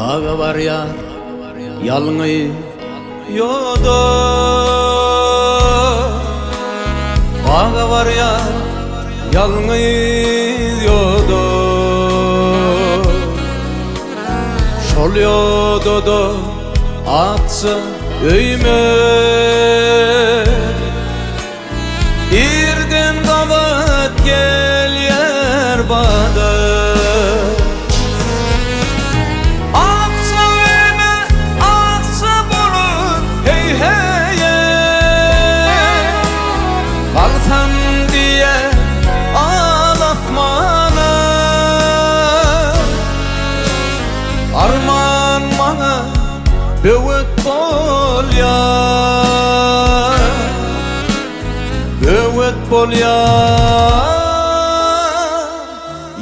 Ağa var ya yalnız yoda, ağa var ya yalnız yoda. Şol yoda da atsa öyme, irden kavat gel yer bada. Kalsam diye ağlatmana, arman bana büyük bol ya, büyük bol ya.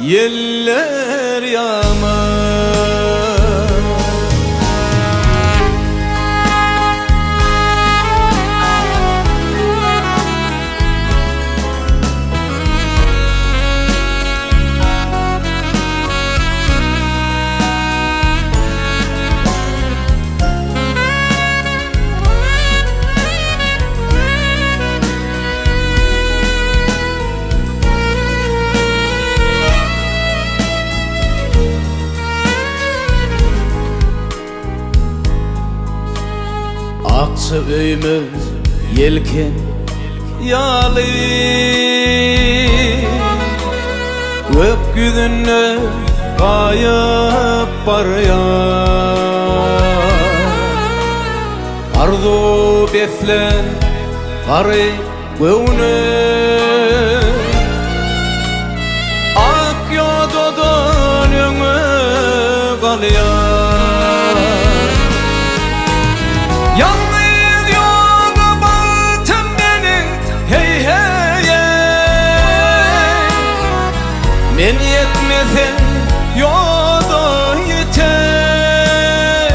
Yeller yaman. Aksa öyümüz yelken yalı, gökyüzüne kayıp barıyor. Arzu beslen karı göğüne, ak yododan öňe kalıyor. Yalnız yoga batım benim hey hey hey. Men yetmesen yoda yeter.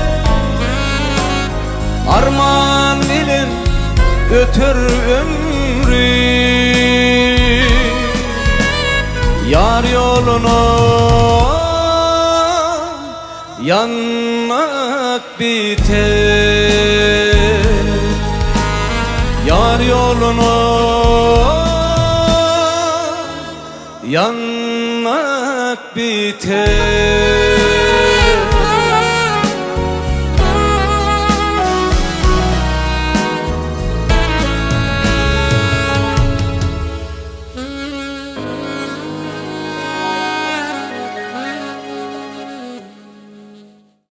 Arman bilen ötür ömrü, yar yoluna yanmak biter. Yar yoluna yanmak biter.